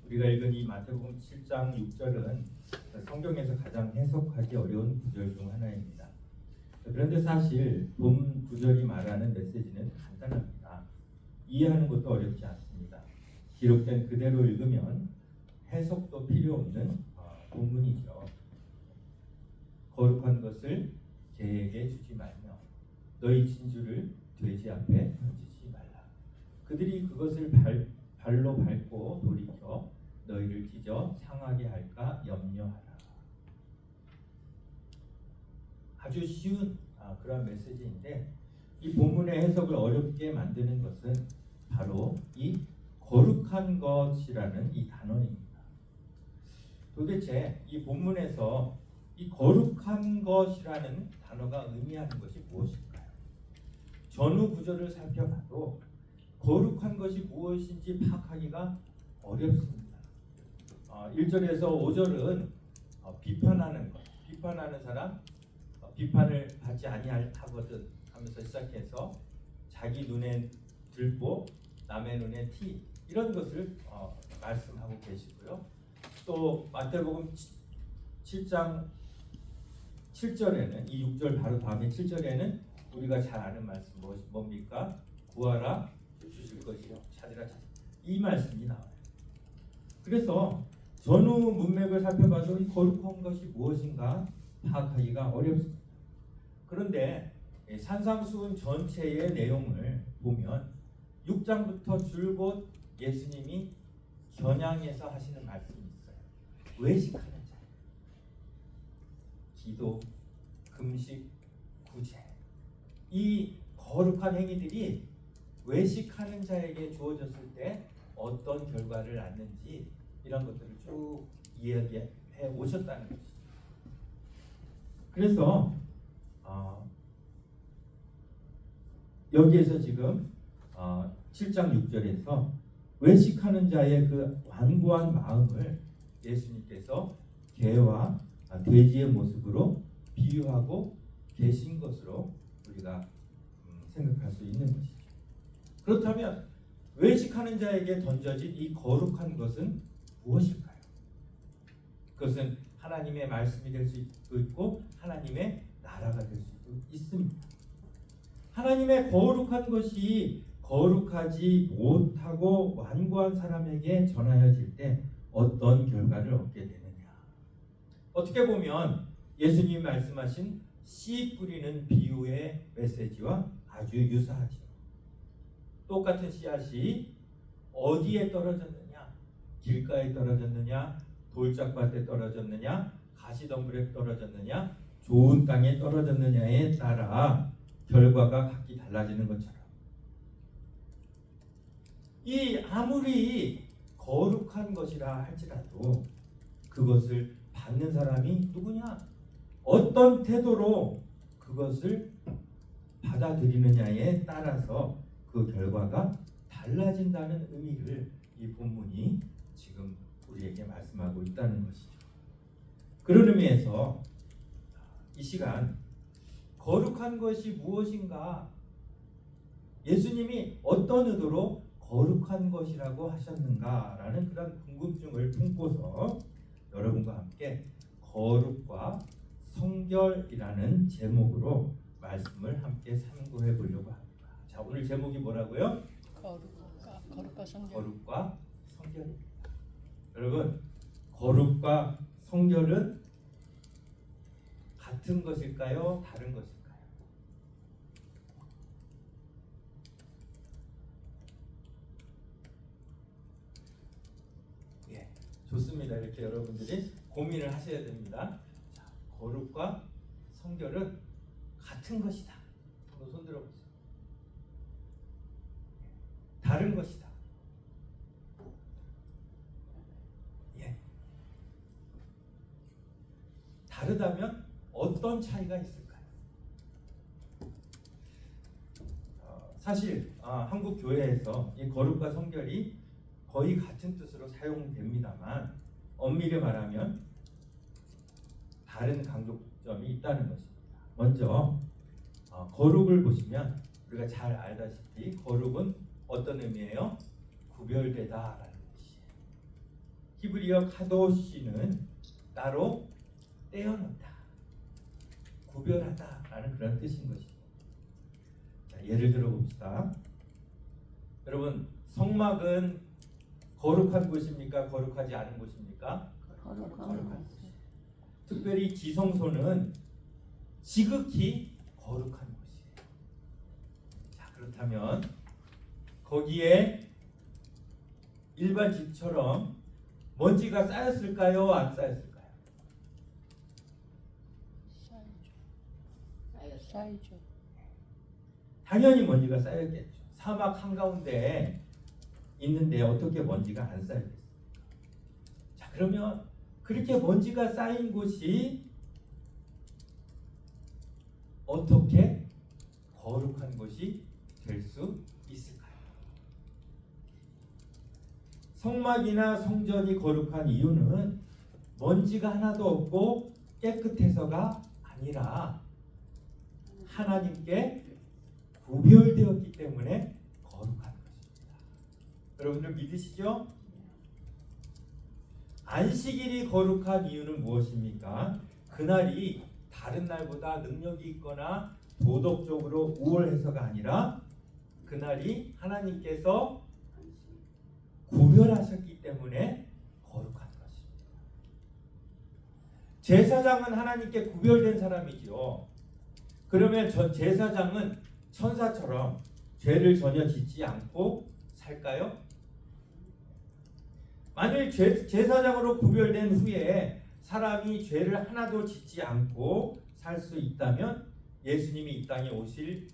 우리가 읽은 이 마태복음 7장 6절은 성경에서 가장 해석하기 어려운 구절 중 하나입니다. 그런데 사실 본 구절이 말하는 메시지는 간단합니다. 이해하는 것도 어렵지 않습니다. 기록된 그대로 읽으면 해석도 필요 없는 본문이죠. 거룩한 것을 개에게 주지 말며 너희 진주를 돼지 앞에 던지지 말라. 그들이 그것을 발로 밟고 돌이켜 너희를 찢어 상하게 할까 염려하라. 아주 쉬운 그런 메시지인데 이 본문의 해석을 어렵게 만드는 것은 바로 이 거룩한 것이라는 이 단어입니다. 도대체 이 본문에서 이 거룩한 것이라는 단어가 의미하는 것이 무엇일까요? 전후 구절을 살펴봐도 거룩한 것이 무엇인지 파악하기가 어렵습니다. 1절에서 5절은 비판하는 것, 비판하는 사람, 비판을 받지 아니하거든 하면서 시작해서 자기 눈에 들보, 남의 눈에 티 이런 것을 말씀하고 계시고요. 또 마태복음 7장 7절에는 이 6절 바로 다음에 7절에는 우리가 잘 아는 말씀 뭡니까? 구하라 주실 것이요 찾으라 찾으라 이 말씀이 나와요. 그래서 전후 문맥을 살펴봐도 이 거룩한 것이 무엇인가 파악하기가 어렵습니다. 그런데 산상수훈 전체의 내용을 보면 6장부터 줄곧 예수님이 겨냥해서 하시는 말씀이 있어요. 외식하는 자, 기도, 금식, 구제 이 거룩한 행위들이 외식하는 자에게 주어졌을 때 어떤 결과를 낳는지 이런 것들을 쭉 이야기해 오셨다는 것이죠. 그래서 여기에서 지금 7장 6절에서 외식하는 자의 그 완고한 마음을 예수님께서 개와 돼지의 모습으로 비유하고 계신 것으로 우리가 생각할 수 있는 것이죠. 그렇다면 외식하는 자에게 던져진 이 거룩한 것은 무엇일까요? 그것은 하나님의 말씀이 될 수도 있고 하나님의 나라가 될 수도 있습니다. 하나님의 거룩한 것이 거룩하지 못하고 완고한 사람에게 전하여질 때 어떤 결과를 얻게 되느냐. 어떻게 보면 예수님이 말씀하신 씨 뿌리는 비유의 메시지와 아주 유사하죠. 똑같은 씨앗이 어디에 떨어졌느냐? 길가에 떨어졌느냐? 돌짝밭에 떨어졌느냐? 가시덤불에 떨어졌느냐? 좋은 땅에 떨어졌느냐에 따라 결과가 각기 달라지는 것처럼 이 아무리 거룩한 것이라 할지라도 그것을 받는 사람이 누구냐? 어떤 태도로 그것을 받아들이느냐에 따라서 그 결과가 달라진다는 의미를 이 본문이 지금 우리에게 말씀하고 있다는 것이죠. 그런 의미에서 이 시간 거룩한 것이 무엇인가? 예수님이 어떤 의도로 거룩한 것이라고 하셨는가라는 그런 궁금증을 품고서 여러분과 함께 거룩과 성결이라는 제목으로 말씀을 함께 참고해 보려고 합니다. 자, 오늘 제목이 뭐라고요? 거룩과 성결. 거룩과 성결입니다. 여러분, 거룩과 성결은 같은 것일까요? 다른 것일까요? 예, 좋습니다. 이렇게 여러분들이 고민을 하셔야 됩니다. 자, 거룩과 성결은 같은 것이다. 한번 손 들어보세요. 다른 것이다. 예. 다르다면 어떤 차이가 있을까요? 사실 한국 교회에서 이 거룩과 성결이 거의 같은 뜻으로 사용됩니다만 엄밀히 말하면 다른 강조점이 있다는 것입니다. 먼저 거룩을 보시면 우리가 잘 알다시피 거룩은 어떤 의미예요? 구별되다라는 뜻이에요. 히브리어 카도시는 따로 떼어놓다, 구별하다라는 그런 뜻인 것이죠. 자, 예를 들어 봅시다. 여러분, 성막은 거룩한 곳입니까? 거룩하지 않은 곳입니까? 거룩한 곳. 특별히 지성소는 지극히 거룩한 곳이에요. 자, 그렇다면 거기에 일반 집처럼 먼지가 쌓였을까요? 안 쌓였을까요? 쌓이죠. 당연히 먼지가 쌓였겠죠. 사막 한가운데 있는데 어떻게 먼지가 안 쌓였겠습니까? 자, 그러면 그렇게 먼지가 쌓인 곳이 어떻게 거룩한 곳이 될 수 있을까요? 성막이나 성전이 거룩한 이유는 먼지가 하나도 없고 깨끗해서가 아니라 하나님께 구별되었기 때문에 거룩한 것입니다. 여러분들 믿으시죠? 안식일이 거룩한 이유는 무엇입니까? 그날이 다른 날보다 능력이 있거나 도덕적으로 우월해서가 아니라 그날이 하나님께서 구별하셨기 때문에 거룩한 것입니다. 제사장은 하나님께 구별된 사람이죠. 그러면 제사장은 천사처럼 죄를 전혀 짓지 않고 살까요? 만일 제사장으로 구별된 후에 사람이 죄를 하나도 짓지 않고 살 수 있다면 예수님이 이 땅에 오실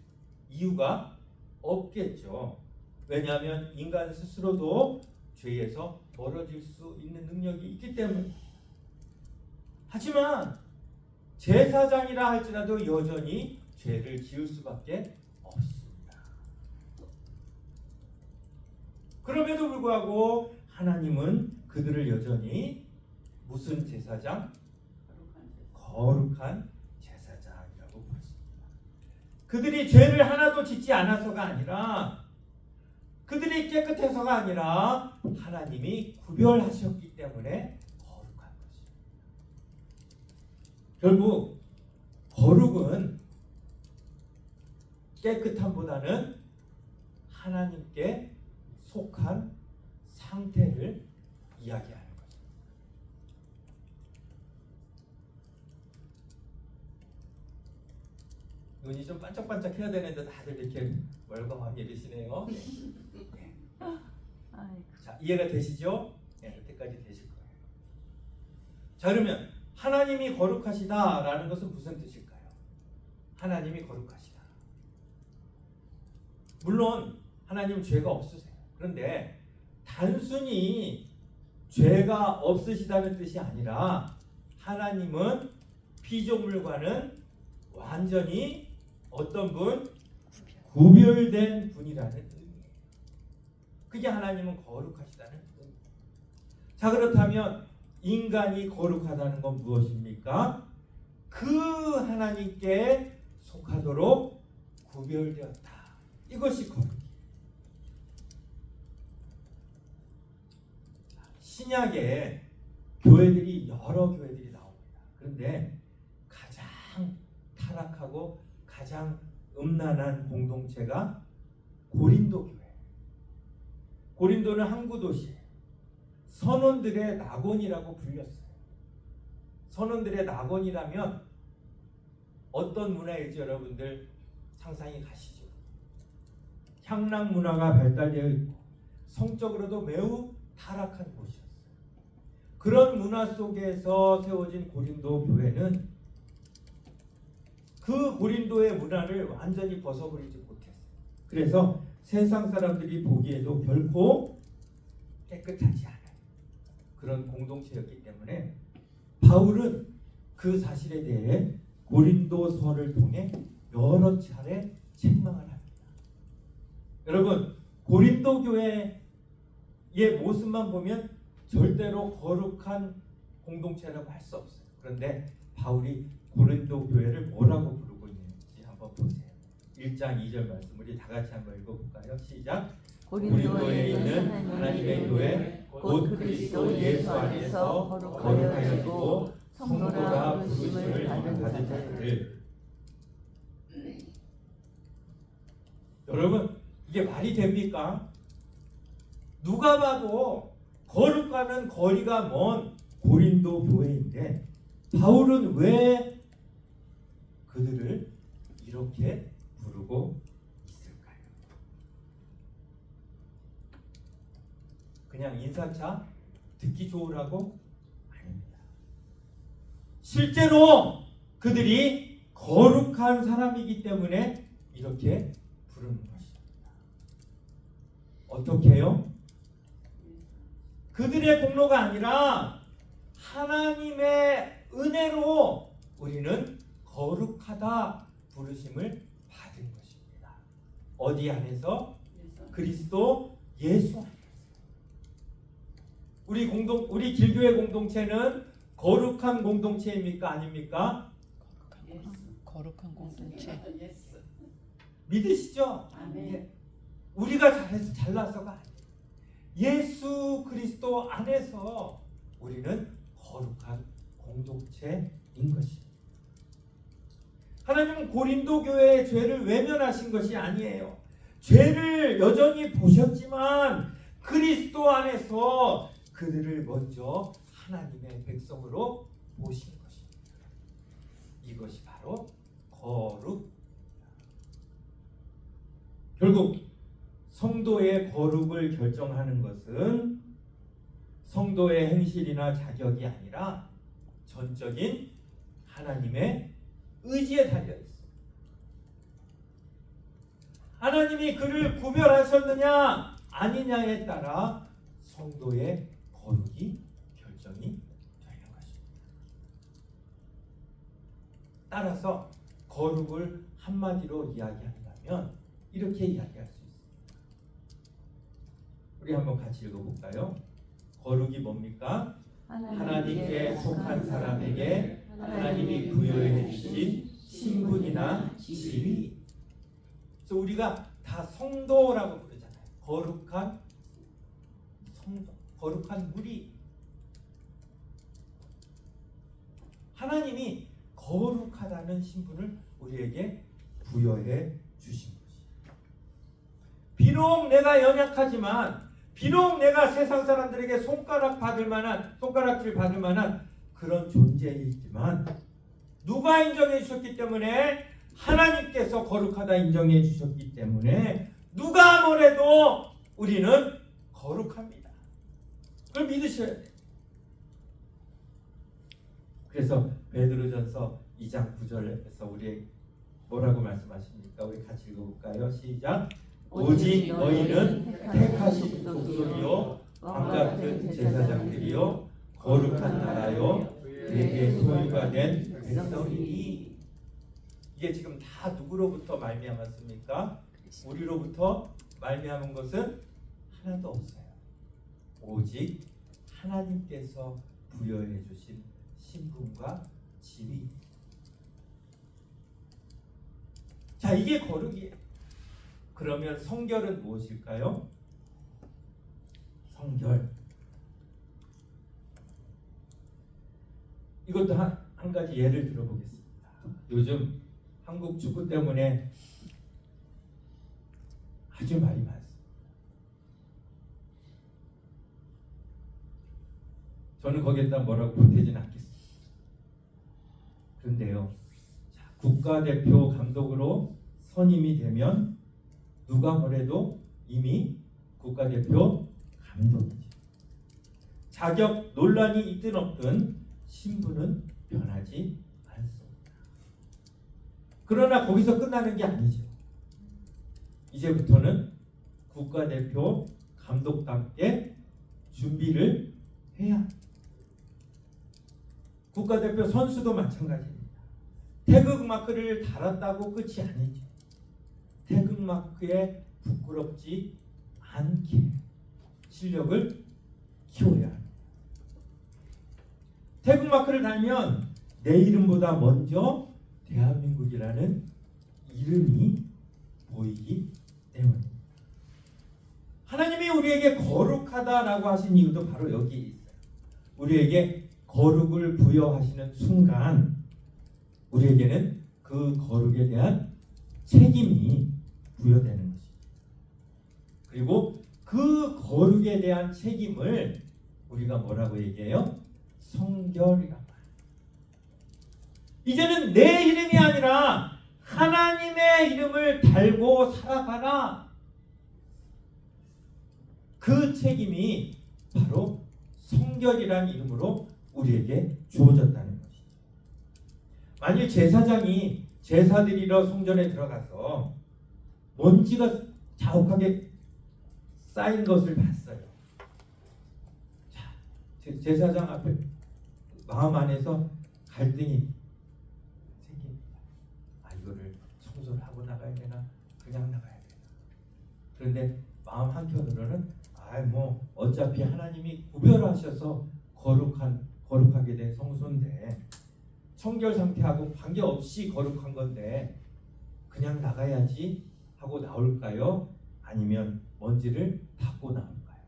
이유가 없겠죠. 왜냐하면 인간 스스로도 죄에서 멀어질 수 있는 능력이 있기 때문에. 하지만 제사장이라 할지라도 여전히 죄를 지을 수밖에 없습니다. 그럼에도 불구하고 하나님은 그들을 여전히 무슨 제사장? 거룩한 제사장이라고 부르십니다. 그들이 죄를 하나도 짓지 않아서가 아니라 그들이 깨끗해서가 아니라 하나님이 구별하셨기 때문에 거룩한 것입니다. 결국 거룩은 깨끗함보다는 하나님께 속한 상태를 이야기하는 것입니다. 눈이 좀 반짝반짝 해야 되는데 다들 이렇게 멀거하게 이러시네요. 자, 이해가 되시죠? 네, 이때까지 되실 거예요. 자, 그러면 하나님이 거룩하시다라는 것은 무슨 뜻일까요? 하나님이 거룩하시다. 물론 하나님은 죄가 없으세요. 그런데 단순히 죄가 없으시다는 뜻이 아니라 하나님은 피조물과는 완전히 어떤 분? 구별된 분이라는 의미예요. 그게 하나님은 거룩하시다는 의미예요. 자, 그렇다면 인간이 거룩하다는 건 무엇입니까? 그 하나님께 속하도록 구별되었다. 이것이 거룩이에요. 신약에 교회들이 여러 교회들이 나옵니다. 그런데 가장 타락하고 가장 음란한 공동체가 고린도 교회. 고린도는 항구 도시예요. 선원들의 낙원이라고 불렸어요. 선원들의 낙원이라면 어떤 문화일지 여러분들 상상이 가시죠? 향락 문화가 발달되어 있고 성적으로도 매우 타락한 곳이었어요. 그런 문화 속에서 세워진 고린도 교회는 그 고린도의 문화를 완전히 벗어버리지 못했어요. 그래서 세상 사람들이 보기에도 결코 깨끗하지 않아요. 그런 공동체였기 때문에 바울은 그 사실에 대해 고린도서를 통해 여러 차례 책망을 합니다. 여러분, 고린도 교회의 모습만 보면 절대로 거룩한 공동체라고 할 수 없어요. 그런데 바울이 고린도 교회를 뭐라고 부르고 있는지 한번 보세요. 1장 2절 말씀 우리 다 같이 한번 읽어볼까요? 시작. 고린도에 있는 하나님의 교회 곧 그리스도 예수 안에서 거룩하여지고 성도라 부르심을 받은 자들. 여러분, 이게 말이 됩니까? 누가 봐도 거룩과는 거리가 먼 고린도 교회인데 바울은 왜 그들을 이렇게 부르고 있을까요? 그냥 인사차 듣기 좋으라고? 아닙니다. 실제로 그들이 거룩한 사람이기 때문에 이렇게 부르는 것입니다. 어떻게 해요? 그들의 공로가 아니라 하나님의 은혜로 우리는 거룩하다 부르심을 받은 것입니다. 어디 안에서? 그리스도 예수 안에서. 우리 길교회 공동체는 거룩한 공동체입니까? 아닙니까? 거룩한 공동체. 믿으시죠? 아멘. 우리가 잘해서 잘나서가 아니에요. 예수 그리스도 안에서 우리는 거룩한 공동체인 것입니다. 하나님은 고린도 교회의 죄를 외면하신 것이 아니에요. 죄를 여전히 보셨지만 그리스도 안에서 그들을 먼저 하나님의 백성으로 모신 것입니다. 이것이 바로 거룩. 결국 성도의 거룩을 결정하는 것은 성도의 행실이나 자격이 아니라 전적인 하나님의 의지에 달려 있습니다. 하나님이 그를 구별하셨느냐 아니냐에 따라 성도의 거룩이 결정이 되는 것입니다. 따라서 거룩을 한마디로 이야기한다면 이렇게 이야기할 수 있습니다. 우리 한번 같이 읽어볼까요? 거룩이 뭡니까? 하나님께 속한 사람에게 하나님이 부여해 주신 신분이나 지위. 그래서 우리가 다 성도라고 부르잖아요. 거룩한 성도, 거룩한 무리. 하나님이 거룩하다는 신분을 우리에게 부여해 주신 것이에요. 비록 내가 연약하지만, 비록 내가 세상 사람들에게 손가락질 받을 만한 그런 존재이지만 누가 인정해 주셨기 때문에, 하나님께서 거룩하다 인정해 주셨기 때문에 누가 뭐래도 우리는 거룩합니다. 그걸 믿으셔야 돼요. 그래서 베드로전서 2장 9절에서 우리 뭐라고 말씀하십니까? 우리 같이 읽어볼까요? 시작. 오직 너희는 택하신 족속이요 왕 같은 제사장들이요 거룩한 나라요 그에게 소유가 된 백성이니. 이게 지금 다 누구로부터 말미암았습니까? 우리로부터 말미암은 것은 하나도 없어요. 오직 하나님께서 부여해 주신 신분과 지위. 자, 이게 거룩이에요. 그러면 성결은 무엇일까요? 성결. 이것도 한 가지 예를 들어보겠습니다. 요즘 한국 축구 때문에 아주 말이 많습니다. 저는 거기에다 뭐라고 보태지는 않겠습니다. 그런데요, 국가대표 감독으로 선임이 되면 누가 뭐래도 이미 국가대표 감독이지. 자격 논란이 있든 없든 신분은 변하지 않습니다. 그러나 거기서 끝나는 게 아니죠. 이제부터는 국가대표 감독답게 준비를 해야 합니다. 국가대표 선수도 마찬가지입니다. 태극마크를 달았다고 끝이 아니죠. 태극마크에 부끄럽지 않게 실력을 키워야 합니다. 태극마크를 달면 내 이름보다 먼저 대한민국이라는 이름이 보이기 때문입니다. 하나님이 우리에게 거룩하다라고 하신 이유도 바로 여기 있어요. 우리에게 거룩을 부여하시는 순간 우리에게는 그 거룩에 대한 책임이 부여되는 것입니다. 그리고 그 거룩에 대한 책임을 우리가 뭐라고 얘기해요? 성결이란 말이에요. 이제는 내 이름이 아니라 하나님의 이름을 달고 살아가라. 그 책임이 바로 성결이라는 이름으로 우리에게 주어졌다는 것이죠. 만일 제사장이 제사 드리러 성전에 들어가서 먼지가 자욱하게 쌓인 것을 봤어요. 자, 제사장 앞에 마음 안에서 갈등이 생깁니다. 이거를 청소를 하고 나가야 되나 그냥 나가야 되나. 그런데 마음 한켠으로는 뭐 어차피 하나님이 구별하셔서 거룩하게 된 성소인데 청결 상태하고 관계없이 거룩한 건데 그냥 나가야지 하고 나올까요? 아니면 먼지를 닦고 나올까요?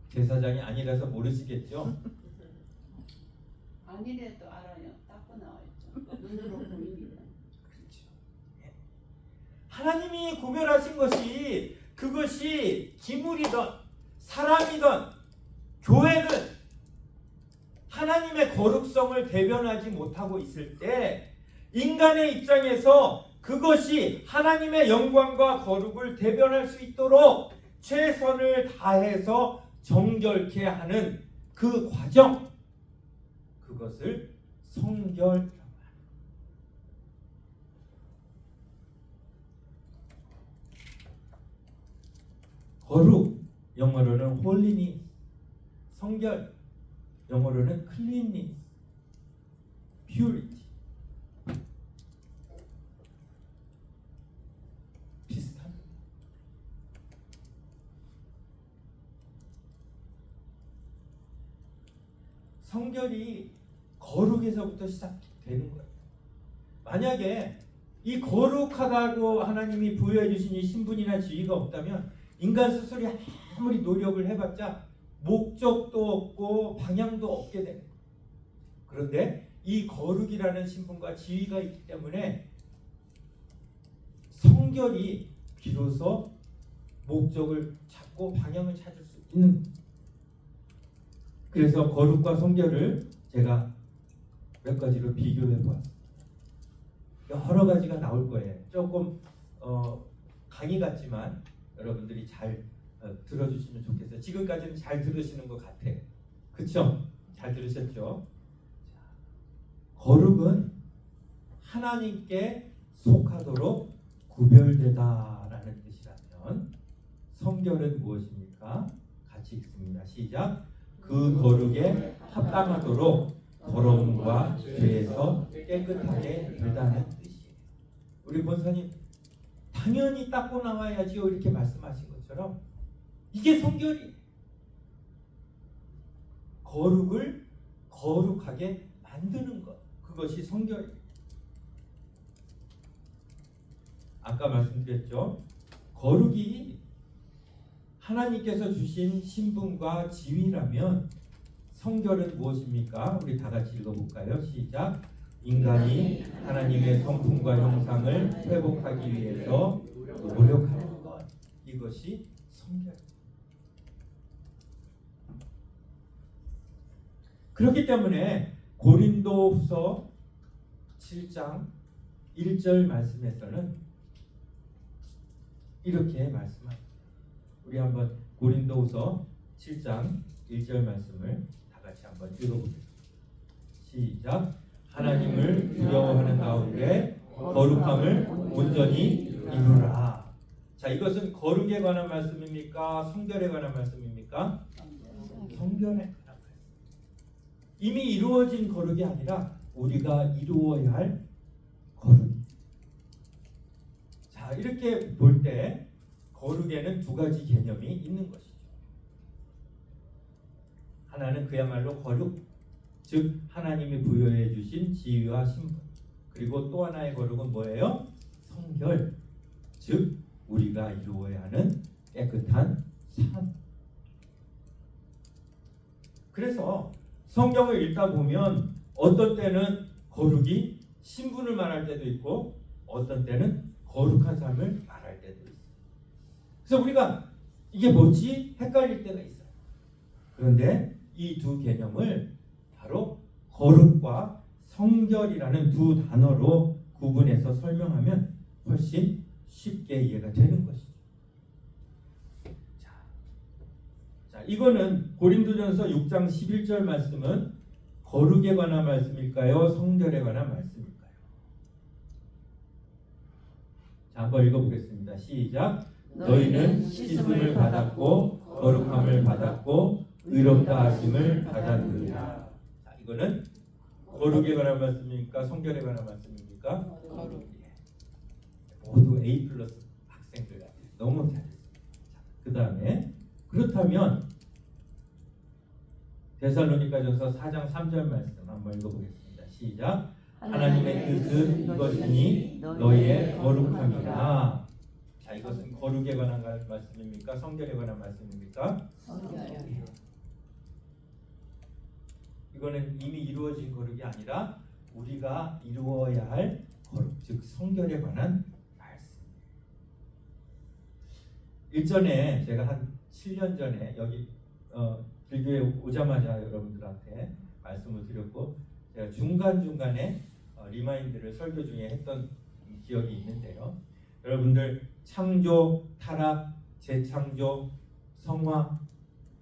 제사장이 아니라서 모르시겠죠? 아니래도 알아요. 닦고 나와있죠. 눈으로 보입니다. 그렇죠. 예. 하나님이 구별하신 것이 그것이 기물이든 사람이든 교회든 하나님의 거룩성을 대변하지 못하고 있을 때 인간의 입장에서 그것이 하나님의 영광과 거룩을 대변할 수 있도록 최선을 다해서 정결케 하는 그 과정, 그것을 성결이라고 합니다. 거룩, 영어로는 holiness, 성결, 영어로는 cleanness, purity. 비슷한. 성결이 거룩에서부터 시작되는 거예요. 만약에 이 거룩하다고 하나님이 부여해 주신 이 신분이나 지위가 없다면 인간 스스로 아무리 노력을 해봤자 목적도 없고 방향도 없게 됩니다. 그런데 이 거룩이라는 신분과 지위가 있기 때문에 성결이 비로소 목적을 찾고 방향을 찾을 수 있는 거예요. 그래서 거룩과 성결을 제가 몇 가지로 비교해 보았습니다. 여러 가지가 나올 거예요. 조금 강의 같지만 여러분들이 잘 들어주시면 좋겠어요. 지금까지는 잘 들으시는 것 같아요. 그렇죠? 잘 들으셨죠? 거룩은 하나님께 속하도록 구별되다라는 뜻이라면 성결은 무엇입니까? 같이 읽습니다. 시작. 그 거룩에 합당하도록 더러움과 죄에서 깨끗하게 되다는 뜻이에요. 우리 권사님 당연히 닦고 나와야지요 이렇게 말씀하신 것처럼 이게 성결이 거룩을 거룩하게 만드는 것, 그것이 성결이에요. 아까 말씀드렸죠. 거룩이 하나님께서 주신 신분과 지위라면 성결은 무엇입니까? 우리 다 같이 읽어볼까요? 시작. 인간이 하나님의 성품과 형상을 회복하기 위해서 노력하는 것, 이것이 성결입니다. 그렇기 때문에 고린도후서 7장 1절 말씀에서는 이렇게 말씀합니다. 우리 한번 고린도후서 7장 1절 말씀을 다 같이 한번 읽어보겠습니다. 시작. 하나님을 두려워하는 가운데 거룩함을 온전히 이루라. 자, 이것은 거룩에 관한 말씀입니까? 성결에 관한 말씀입니까? 성결에 관한 말씀. 이미 이루어진 거룩이 아니라 우리가 이루어야 할 거룩. 자, 이렇게 볼 때 거룩에는 두 가지 개념이 있는 것이죠. 하나는 그야말로 거룩, 즉 하나님이 부여해 주신 지위와 신분. 그리고 또 하나의 거룩은 뭐예요? 성결, 즉 우리가 이루어야 하는 깨끗한 삶. 그래서 성경을 읽다 보면 어떤 때는 거룩이 신분을 말할 때도 있고 어떤 때는 거룩한 삶을 말할 때도 있어요. 그래서 우리가 이게 뭐지? 헷갈릴 때가 있어요. 그런데 이 두 개념을 바로 거룩과 성결이라는 두 단어로 구분해서 설명하면 훨씬 쉽게 이해가 되는 것이죠. 자, 이거는 고린도전서 6장 11절 말씀은 거룩에 관한 말씀일까요? 성결에 관한 말씀일까요? 자, 한번 읽어보겠습니다. 시작. 너희는 씻음을 받았고 거룩함을 받았고 의롭다 하심을 받았느니라. 자, 이거는 거룩에 관한 말씀입니까? 성결에 관한 말씀입니까? 거룩. 모두 A+ 학생들 같아요. 너무 잘했어요. 그 다음에 그렇다면 데살로니가전서 4장 3절 말씀 한번 읽어보겠습니다. 시작. 하나님의 뜻은 이것이니 너희의 거룩함이라. 자, 이것은 거룩에 관한 말씀입니까? 성결에 관한 말씀입니까? 성결. 이거는 이미 이루어진 거룩이 아니라 우리가 이루어야 할 거룩, 즉 성결에 관한 말씀. 일전에 제가 한 7년 전에 여기 길교에 오자마자 여러분들한테 말씀을 드렸고 제가 중간중간에 리마인드를 설교 중에 했던 기억이 있는데요. 여러분들 창조, 타락, 재창조, 성화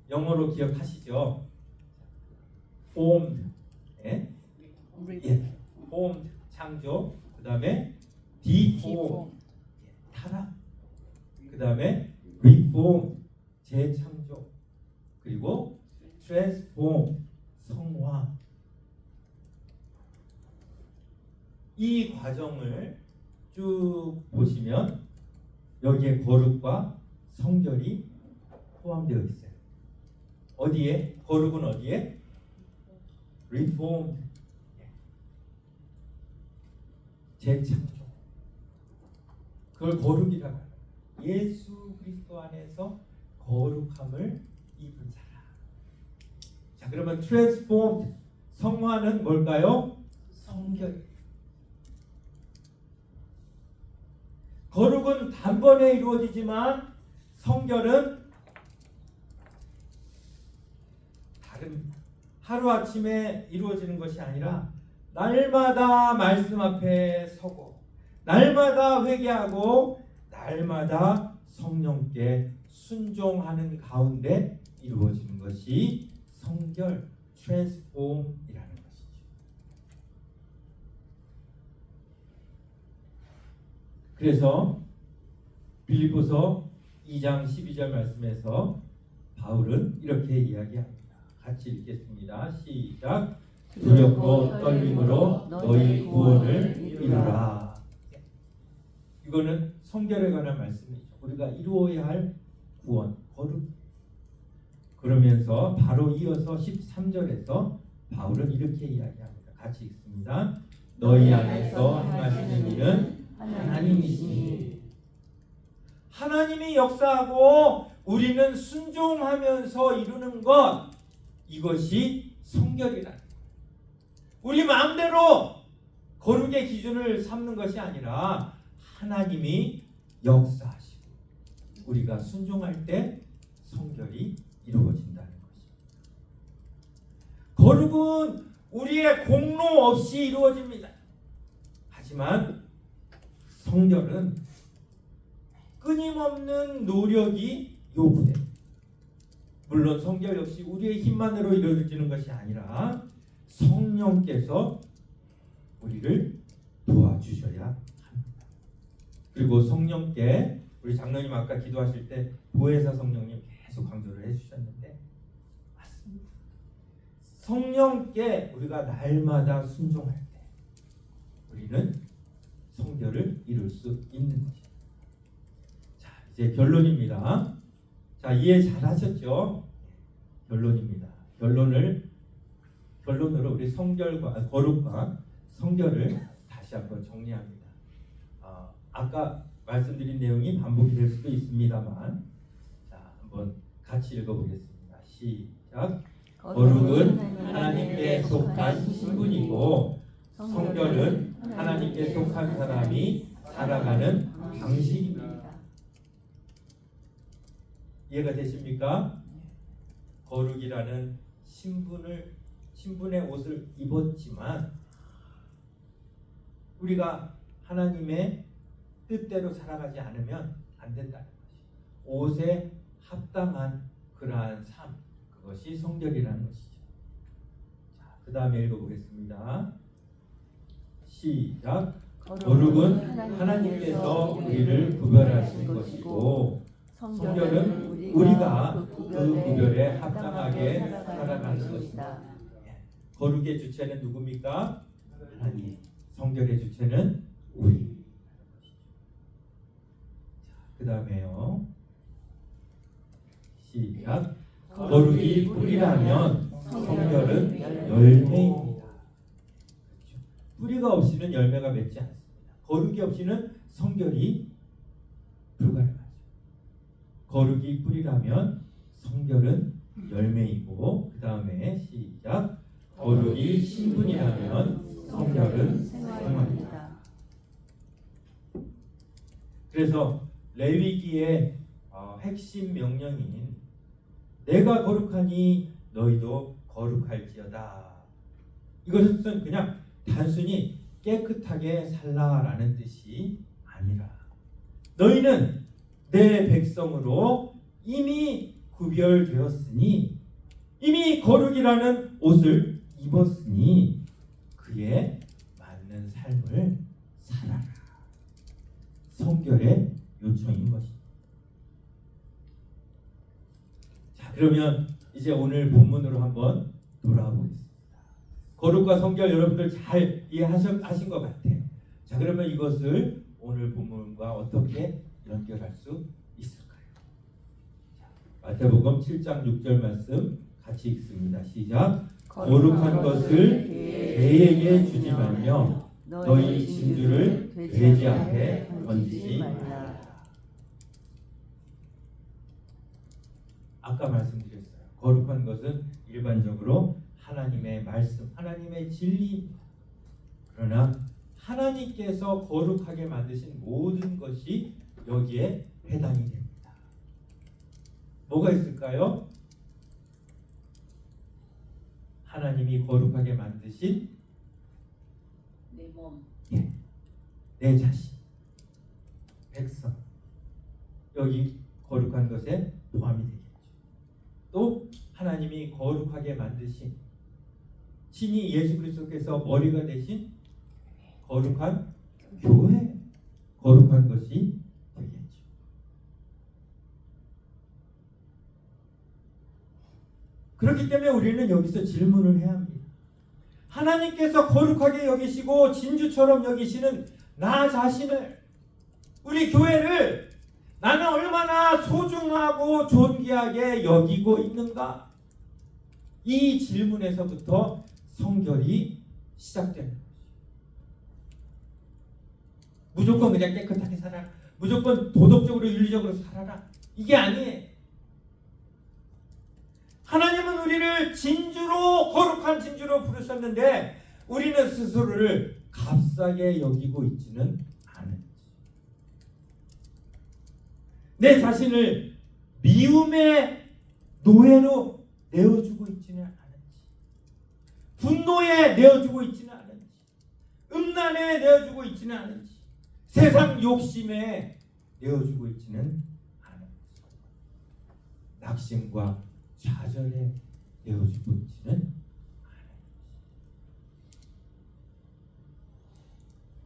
영어로 기억하시죠? formed, formed 창조, 그 다음에 deformed 타락, 그 다음에 reformed 재창조, 그리고 transform 성화. 이 과정을 쭉 보시면 여기에 거룩과 성결이 포함되어 있어요. 어디에? 거룩은 어디에? reformed 재창조. 그걸 거룩이라고 해요. 예수 그리스도 안에서 거룩함을 입은 사람. 자, 그러면 transformed 성화는 뭘까요? 성결. 거룩은 단번에 이루어지지만 성결은 다릅니다. 하루아침에 이루어지는 것이 아니라 날마다 말씀 앞에 서고 날마다 회개하고 날마다 성령께 순종하는 가운데 이루어지는 것이 성결, transform이라는 것이죠. 그래서 빌립보서 2장 12절 말씀에서 바울은 이렇게 이야기합니다. 같이 읽겠습니다. 시작. 두렵고 떨림으로 너희 구원을 이루라. 이거는 성결에 관한 말씀이죠. 우리가 이루어야 할 구원, 거룩. 그러면서 바로 이어서 13절에서 바울은 이렇게 이야기합니다. 같이 읽습니다. 너희 안에서 행하시는 일은 하나님이시니. 하나님이 역사하고 우리는 순종하면서 이루는 것, 이것이 성결이라는 거예요. 우리 마음대로 거룩의 기준을 삼는 것이 아니라 하나님이 역사하시고 우리가 순종할 때 성결이 이루어진다는 것입니다. 거룩은 우리의 공로 없이 이루어집니다. 하지만 성결은 끊임없는 노력이 요구됩니다. 물론 성결 역시 우리의 힘만으로 이루어지는 것이 아니라 성령께서 우리를 도와주셔야 합니다. 그리고 성령께 우리 장로님 아까 기도하실 때 보혜사 성령님 계속 강조를 해주셨는데 맞습니다. 성령께 우리가 날마다 순종할 때 우리는 성결을 이룰 수 있는 것입니다. 자, 이제 결론입니다. 자, 이해 잘하셨죠? 결론입니다. 결론으로 우리 거룩과 성결을 다시 한번 정리합니다. 아까 말씀드린 내용이 반복이 될 수도 있습니다만, 자, 한번 같이 읽어보겠습니다. 시작. 거룩은 하나님께 속한 신분이고 성결은 하나님께 속한 사람이 살아가는 방식입니다. 이해가 되십니까? 거룩이라는 신분의 옷을 입었지만 우리가 하나님의 뜻대로 살아가지 않으면 안 된다는 것이, 옷에 합당한 그러한 삶, 그것이 성결이라는 것이죠. 자, 그 다음에 읽어보겠습니다. 시작. 거룩은 하나님께서 우리를 구별하신 것이고 성결은 우리가 그 구별에 합당하게 살아가는 것입니다. 거룩의 주체는 누굽니까? 하나님. 성결의 주체는 우리. 그 다음에요. 시작. 거룩이 뿌리라면 성결은 열매입니다. 그렇죠? 뿌리가 없이는 열매가 맺지 않습니다. 거룩이 없이는 성결이 불가능하죠. 거룩이 뿌리라면 성결은 열매이고, 그 다음에 시작. 거룩이 신분이라면 성결은 생활입니다. 그래서 레위기의 핵심 명령인 내가 거룩하니 너희도 거룩할지어다, 이것은 그냥 단순히 깨끗하게 살라라는 뜻이 아니라 너희는 내 백성으로 이미 구별되었으니, 이미 거룩이라는 옷을 입었으니 그에 맞는 삶을 살아라. 성결의 요청인 것입니다. 자, 그러면 이제 오늘 본문으로 한번 돌아와 보겠습니다. 거룩과 성결 여러분들 잘 이해하신 것 같아요. 자, 그러면 이것을 오늘 본문과 어떻게 연결할 수 있을까요? 자, 마태복음 7장 6절 말씀 같이 읽습니다. 시작. 거룩한 것을 개에게 주지 말며 너희 진주를 돼지 앞에 던지지 말라. 아까 말씀드렸어요. 거룩한 것은 일반적으로 하나님의 말씀, 하나님의 진리. 그러나 하나님께서 거룩하게 만드신 모든 것이 여기에 해당이 됩니다. 뭐가 있을까요? 하나님이 거룩하게 만드신 내 몸, 내 자신, 백성, 여기 거룩한 것에 포함이 되겠죠. 또 하나님이 거룩하게 만드신 신이 예수 그리스도께서 머리가 되신 거룩한 교회, 거룩한 것이 되겠죠. 그렇기 때문에 우리는 여기서 질문을 해야 합니다. 하나님께서 거룩하게 여기시고 진주처럼 여기시는 나 자신을, 우리 교회를 나는 얼마나 소중하고 존귀하게 여기고 있는가? 이 질문에서부터 성결이 시작되는 거죠. 무조건 그냥 깨끗하게 살아라, 무조건 도덕적으로 윤리적으로 살아라, 이게 아니에요. 하나님은 우리를 진주로, 거룩한 진주로 부르셨는데 우리는 스스로를 값싸게 여기고 있지는 않은지, 내 자신을 미움의 노예로 내어주고 있지는 않은지, 분노에 내어주고 있지는 않은지, 음란에 내어주고 있지는 않은지, 세상 욕심에 내어주고 있지는 않은지, 낙심과 좌절에 내어주고 있지는 않은지,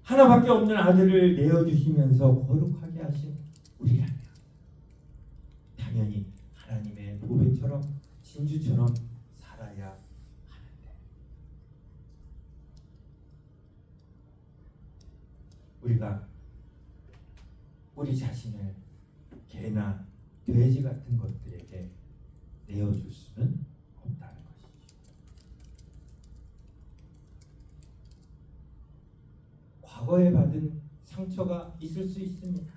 하나밖에 없는 아들을 내어주시면서 거룩하게 하신 우리라면 당연히 하나님의 보배처럼 진주처럼 살아야 하는데, 우리가 우리 자신을 개나 돼지 같은 것들에게 내어줄 수는 없다는 것이죠. 과거에 받은 상처가 있을 수 있습니다.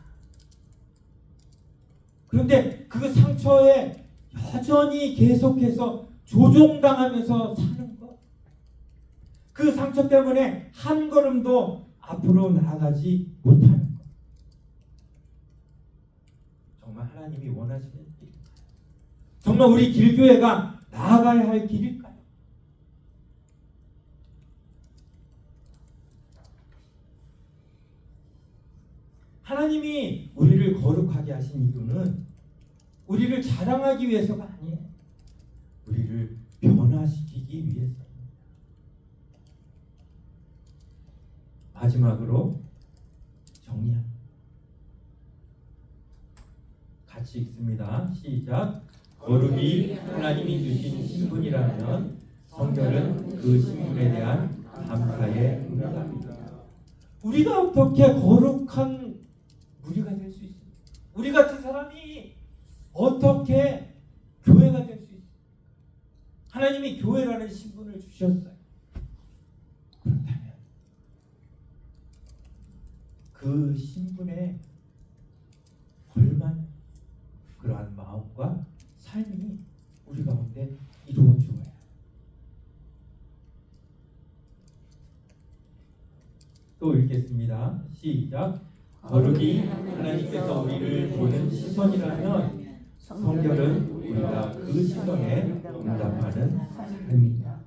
그런데 그 상처에 여전히 계속해서 조종당하면서 사는 것. 그 상처 때문에 한 걸음도 앞으로 나아가지 못하는 것. 정말 하나님이 원하시는 길일까요? 정말 우리 길교회가 나아가야 할 길일까요? 하나님이 우리를 거룩하게 하신 이유는 우리를 자랑하기 위해서가 아니에요. 우리를 변화시키기 위해서입니다. 마지막으로 정리합니다. 같이 읽습니다. 시작. 거룩이 하나님이 주신 신분이라면 성결은 그 신분에 대한 감사의 응답입니다. 우리가 어떻게 거룩한 우리가 될 수 있습니까? 우리 같은 사람이 어떻게 교회가 될 수 있습니까? 하나님이 교회라는 신분을 주셨어요. 그렇다면 그 신분에 걸맞는 그러한 마음과 삶이 우리 가운데 이루어져야 해요. 또 읽겠습니다. 시작. 거룩이 하나님께서 우리를 보는 시선이라면 성결은 우리가 그 시선에 응답하는 삶입니다.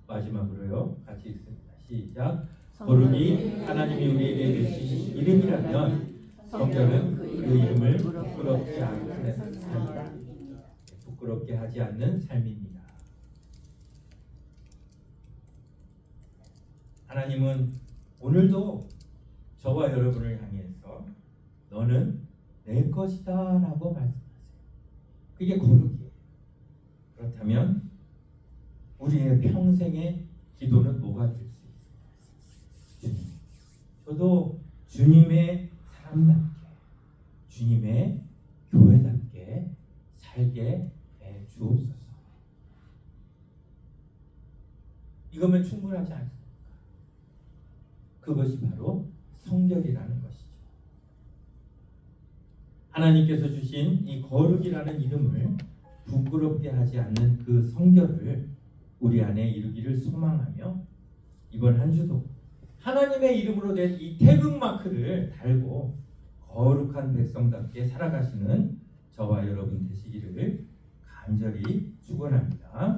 마지막으로요. 같이 읽습니다. 시작. 거룩이 하나님이 우리에게 주신 이름이라면 성결은 그 이름을 부끄럽지 않는 삶이다. 부끄럽게 하지 않는 삶입니다. 하나님은 오늘도 저와 여러분을 향해서 너는 내 것이다 라고 말씀하세요. 그게 거룩이에요. 그렇다면 우리의 평생의 기도는 뭐가 될 수 있어요? 주님, 저도 주님의 사람답게, 주님의 교회답게 살게 해 주옵소서. 이거면 충분하지 않습니까? 그것이 바로 성결이라는 것이죠. 하나님께서 주신 이 거룩이라는 이름을 부끄럽게 하지 않는 그 성결을 우리 안에 이루기를 소망하며 이번 한 주도 하나님의 이름으로 된 이 태극마크를 달고 거룩한 백성답게 살아가시는 저와 여러분 되시기를 간절히 축원합니다.